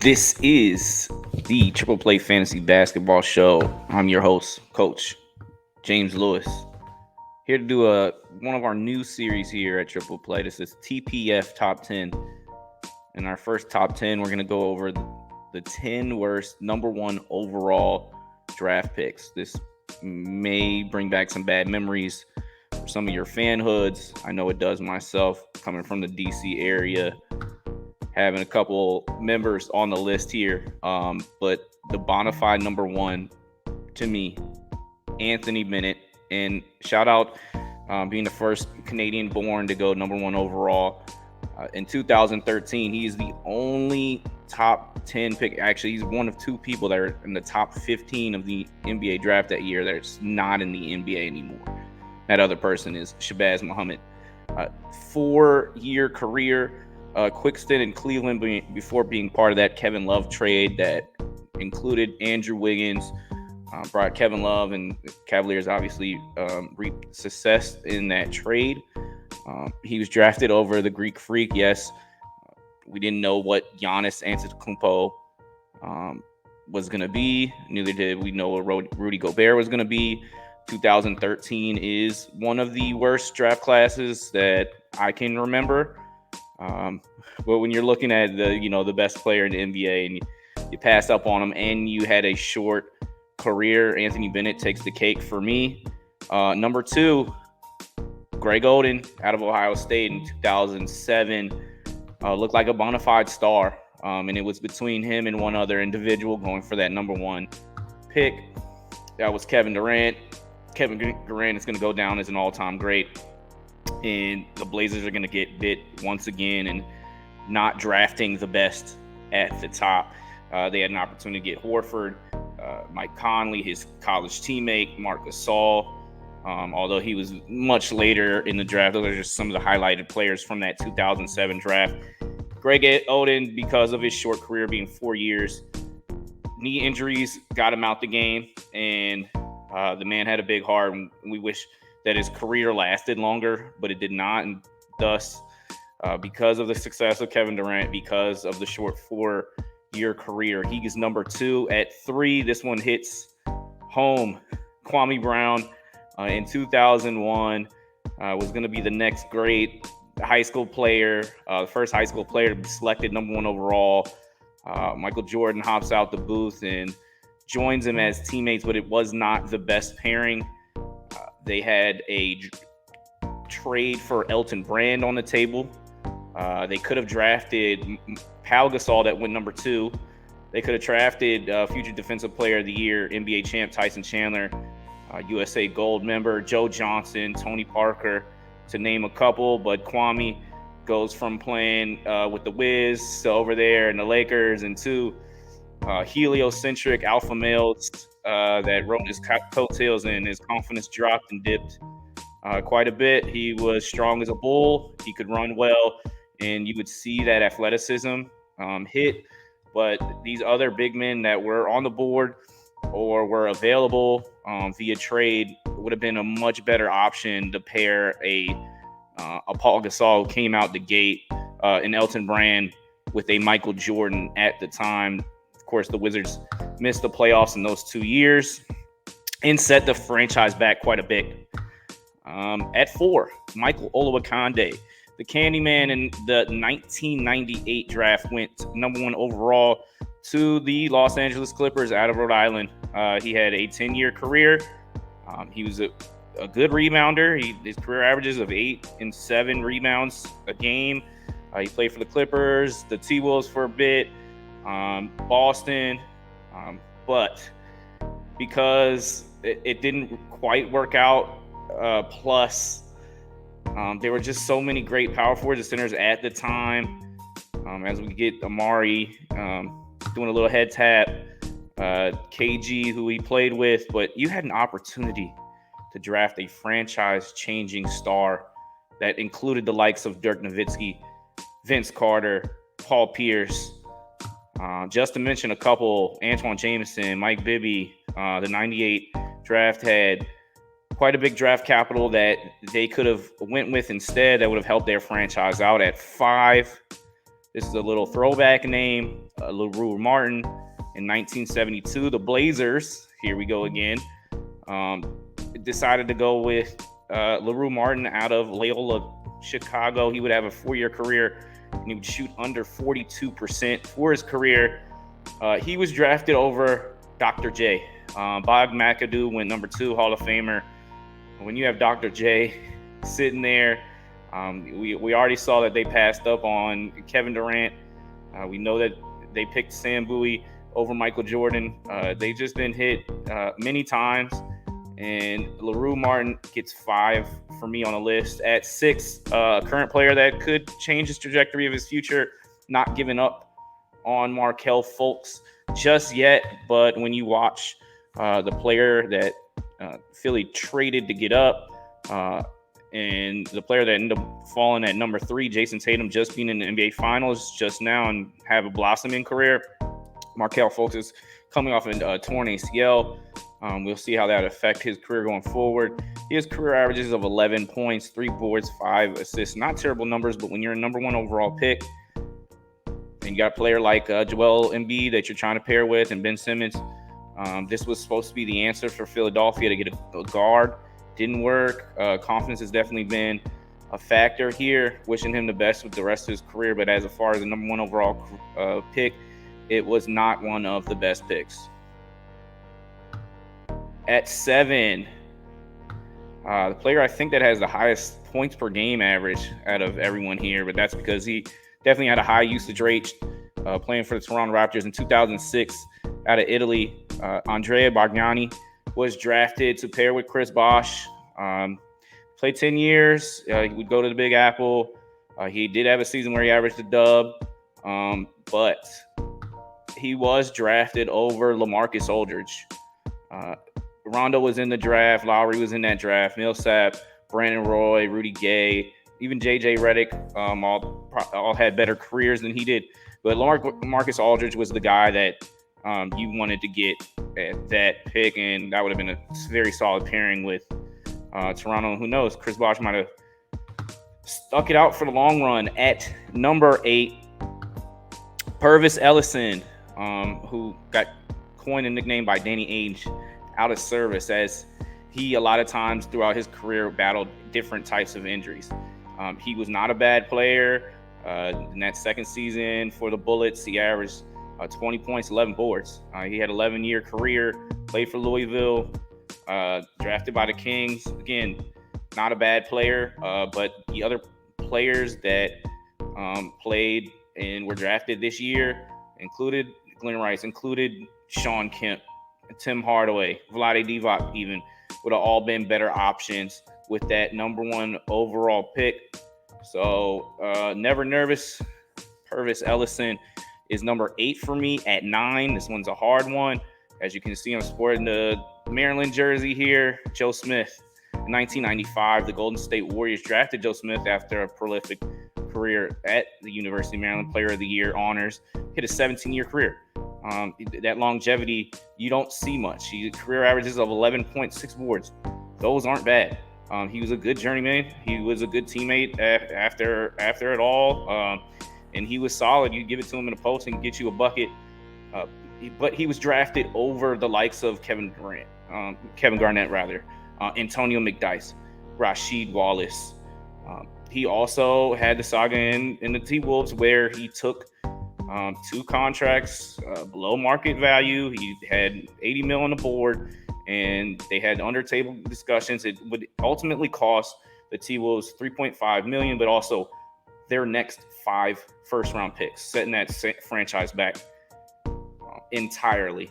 This is the Triple Play Fantasy Basketball Show. I'm your host, Coach James Lewis, here to do one of our new series here at Triple Play. This is TPF Top 10. In our first Top 10, we're going to go over the 10 worst number one overall draft picks. This may bring back some bad memories for some of your fan hoods. I know it does myself, coming from the DC area, having a couple members on the list here. But the bona fide number one to me, Anthony Bennett. And shout out being the first Canadian born to go number one overall. In 2013, he's the only top 10 pick. Actually, he's one of two people that are in the top 15 of the NBA draft that year that's not in the NBA anymore. That other person is Shabazz Muhammad. 4-year career. Quick stint in Cleveland before being part of that Kevin Love trade that included Andrew Wiggins, brought Kevin Love, and Cavaliers obviously reaped success in that trade. He was drafted over the Greek Freak. Yes, we didn't know what Giannis Antetokounmpo was going to be. Neither did we know what Rudy Gobert was going to be. 2013 is one of the worst draft classes that I can remember. But when you're looking at the best player in the NBA and you pass up on him and you had a short career, Anthony Bennett takes the cake for me. Number two, Greg Oden out of Ohio State in 2007 looked like a bona fide star. And it was between him and one other individual going for that number one pick. That was Kevin Durant. Kevin Durant is going to go down as an all-time great. And the Blazers are going to get bit once again and not drafting the best at the top. They had an opportunity to get Horford, Mike Conley, his college teammate, Marc Gasol. Although he was much later in the draft, those are just some of the highlighted players from that 2007 draft. Greg Oden, because of his short career being 4 years, knee injuries got him out the game, and the man had a big heart, and we wish that his career lasted longer, but it did not. And thus, because of the success of Kevin Durant, because of the short 4-year career, he is number two. At 3, this one hits home. Kwame Brown in 2001 was going to be the next great high school player, the first high school player to be selected number one overall. Michael Jordan hops out the booth and joins him as teammates, but it was not the best pairing. They had a trade for Elton Brand on the table. They could have drafted Pau Gasol that went number 2. They could have drafted future Defensive Player of the Year, NBA champ Tyson Chandler, USA Gold member Joe Johnson, Tony Parker, to name a couple. But Kwame goes from playing with the Wiz to over there in the Lakers, and to heliocentric alpha males that rode his coattails, and his confidence dropped and dipped quite a bit. He was strong as a bull. He could run well, and you would see that athleticism hit. But these other big men that were on the board or were available via trade would have been a much better option to pair a Paul Gasol, who came out the gate, an Elton Brand with a Michael Jordan at the time. Of course, the Wizards missed the playoffs in those 2 years and set the franchise back quite a bit. At 4, Michael Olowakandi, the Candyman in the 1998 draft, went number one overall to the Los Angeles Clippers out of Rhode Island. He had a 10-year career. He was a good rebounder. His career averages of 8 and 7 rebounds a game. He played for the Clippers, the T-Wolves for a bit, Boston, but because it didn't quite work out, plus there were just so many great power forwards and centers at the time. As we get Amari doing a little head tap, KG, who he played with, but you had an opportunity to draft a franchise-changing star that included the likes of Dirk Nowitzki, Vince Carter, Paul Pierce, just to mention a couple, Antoine Jameson, Mike Bibby. The 98 draft had quite a big draft capital that they could have went with instead that would have helped their franchise out. At 5, This is a little throwback name, LaRue Martin in 1972. The Blazers, here we go again, decided to go with LaRue Martin out of Loyola, Chicago. He would have a 4-year career, and he would shoot under 42% for his career. He was drafted over Dr. J. Bob McAdoo went number 2, Hall of Famer. When you have Dr. J sitting there, we already saw that they passed up on Kevin Durant. We know that they picked Sam Bowie over Michael Jordan. They've just been hit many times, and LaRue Martin gets 5 for me on the list. At 6, current player that could change his trajectory of his future, not giving up on Markelle Fultz just yet, but when you watch the player that Philly traded to get up, and the player that ended up falling at number 3, Jason Tatum, just being in the NBA Finals just now and have a blossoming career. Markelle Fultz is coming off a torn ACL. We'll see how that affects his career going forward. His career averages of 11 points, 3 boards, 5 assists. Not terrible numbers, but when you're a number 1 overall pick, and you got a player like Joel Embiid that you're trying to pair with, and Ben Simmons, this was supposed to be the answer for Philadelphia to get a guard. Didn't work. Confidence has definitely been a factor here. Wishing him the best with the rest of his career, but as far as the number 1 overall pick, it was not one of the best picks. At 7, the player I think that has the highest points per game average out of everyone here, but that's because he definitely had a high usage rate playing for the Toronto Raptors in 2006 out of Italy. Andrea Bargnani was drafted to pair with Chris Bosh. Played 10 years. He would go to the Big Apple. He did have a season where he averaged a dub, but he was drafted over LaMarcus Aldridge. Rondo was in the draft. Lowry was in that draft. Millsap, Brandon Roy, Rudy Gay, even J.J. Redick, all had better careers than he did. But LaMarcus Aldridge was the guy that you wanted to get at that pick, and that would have been a very solid pairing with Toronto. Who knows? Chris Bosh might have stuck it out for the long run. At number 8, Pervis Ellison, who got coined and nicknamed by Danny Ainge out of service, as he a lot of times throughout his career battled different types of injuries. He was not a bad player. In that second season for the Bullets, he averaged 20 points, 11 boards. He had an 11-year career, played for Louisville, drafted by the Kings. Again, not a bad player, but the other players that played and were drafted this year included Glenn Rice, included Sean Kemp, Tim Hardaway, Vlade Divac even, would have all been better options with that number 1 overall pick. So never nervous. Pervis Ellison is number 8 for me. At 9, this one's a hard one. As you can see, I'm sporting the Maryland jersey here. Joe Smith. In 1995, the Golden State Warriors drafted Joe Smith after a prolific career at the University of Maryland, Player of the Year honors. Hit a 17-year career. That longevity, you don't see much. Career averages of 11.6 boards. Those aren't bad. He was a good journeyman. He was a good teammate after it all. And he was solid. You give it to him in a post and get you a bucket. But he was drafted over the likes of Kevin Garnett, Antonio McDyess, Rasheed Wallace. He also had the saga in the T-Wolves where he took 2 contracts below market value. He had $80 million on the board, and they had under-table discussions. It would ultimately cost the T-Wolves $3.5 million, but also their next 5 first-round picks, setting that franchise back entirely.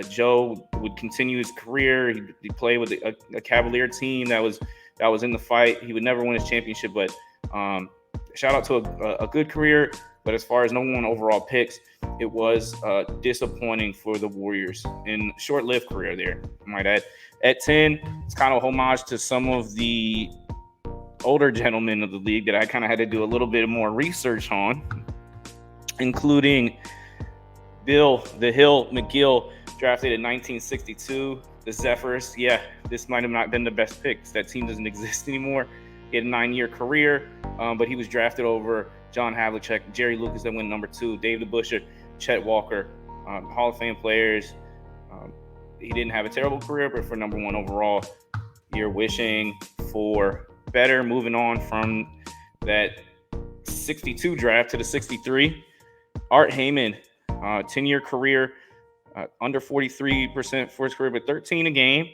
Joe would continue his career. He played with a Cavalier team that was in the fight. He would never win his championship, but shout out to a good career. But as far as number 1 overall picks, it was disappointing for the Warriors in short-lived career there, I might add. At 10, it's kind of a homage to some of the older gentlemen of the league that I kind of had to do a little bit more research on, including Bill the Hill McGill, drafted in 1962. The Zephyrs, this might have not been the best picks. That team doesn't exist anymore. He had a 9-year career, but he was drafted over John Havlicek, Jerry Lucas that went number 2, David Busher, Chet Walker, Hall of Fame players. He didn't have a terrible career, but for number 1 overall, you're wishing for better. Moving on from that 62 draft to the 63, Art Haymen, 10-year career, under 43% for his career, but 13 a game.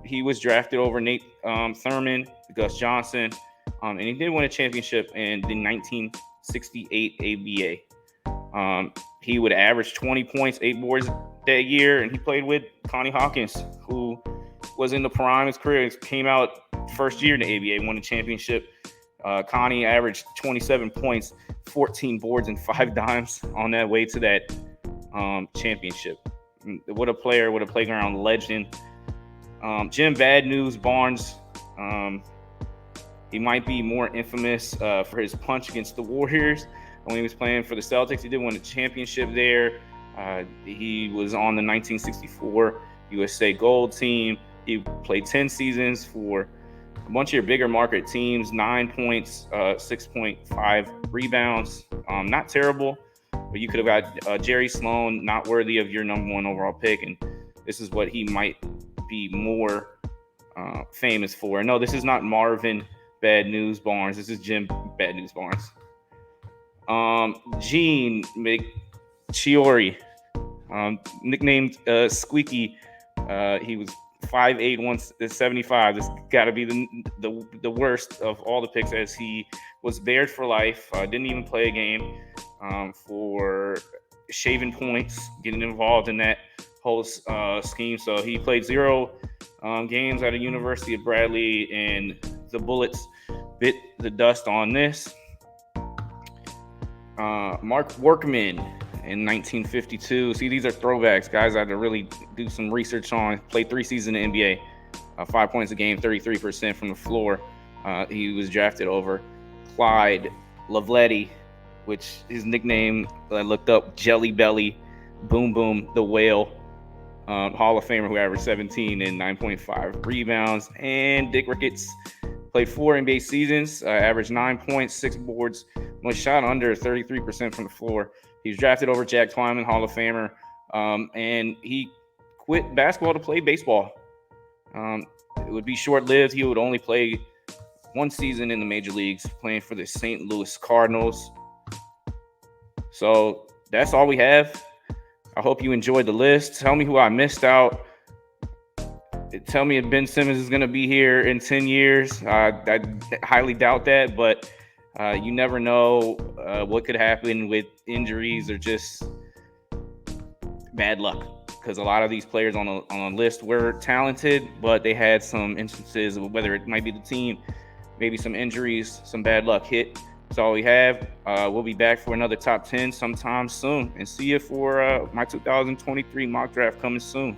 He was drafted over Nate Thurman, Gus Johnson, and he did win a championship in the 1968 ABA. He would average 20 points, 8 boards that year, and he played with Connie Hawkins, who was in the prime of his career. He came out first year in the ABA, won a championship. Connie averaged 27 points, 14 boards, and 5 dimes on that way to that championship. What a player, what a playground legend. Jim Bad News Barnes, he might be more infamous for his punch against the Warriors when he was playing for the Celtics. He did win a championship there. He was on the 1964 USA Gold team. He played 10 seasons for a bunch of your bigger market teams, 9 points, 6.5 rebounds. Not terrible, but you could have got Jerry Sloan, not worthy of your number 1 overall pick. And this is what he might be more famous for. No, this is not Marvin Bad News Barnes. This is Jim Bad News Barnes. Gene McChiori, nicknamed Squeaky. He was 5'8", 175. This got to be the worst of all the picks, as he was bared for life. Didn't even play a game for shaving points, getting involved in that whole scheme. So he played 0 games at the University of Bradley, and the Bullets bit the dust on this. Mark Workman in 1952. See, these are throwbacks, guys I had to really do some research on. Played 3 seasons in the NBA, 5 points a game, 33% from the floor. He was drafted over Clyde Lovletty, which his nickname, I looked up, Jelly Belly, Boom Boom the Whale, Hall of Famer who averaged 17 and 9.5 rebounds. And Dick Ricketts played 4 NBA seasons, averaged 9 points, 6 boards, was shot under 33% from the floor. He was drafted over Jack Twyman, Hall of Famer, and he quit basketball to play baseball. It would be short-lived. He would only play 1 season in the major leagues, playing for the St. Louis Cardinals. So that's all we have. I hope you enjoyed the list. Tell me who I missed out. Tell me if Ben Simmons is going to be here in 10 years. I highly doubt that, but you never know what could happen with injuries or just bad luck, because a lot of these players on a list were talented, but they had some instances, whether it might be the team, maybe some injuries, some bad luck hit. That's all we have. We'll be back for another top 10 sometime soon, and see you for my 2023 mock draft coming soon.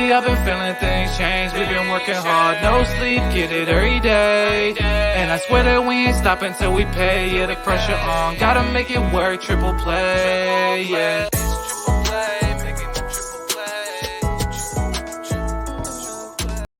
I've been feeling things change. We've been working hard, no sleep, get it every day. And I swear that we ain't stopping till we pay. Yeah, the pressure on, gotta make it work, triple play, yeah.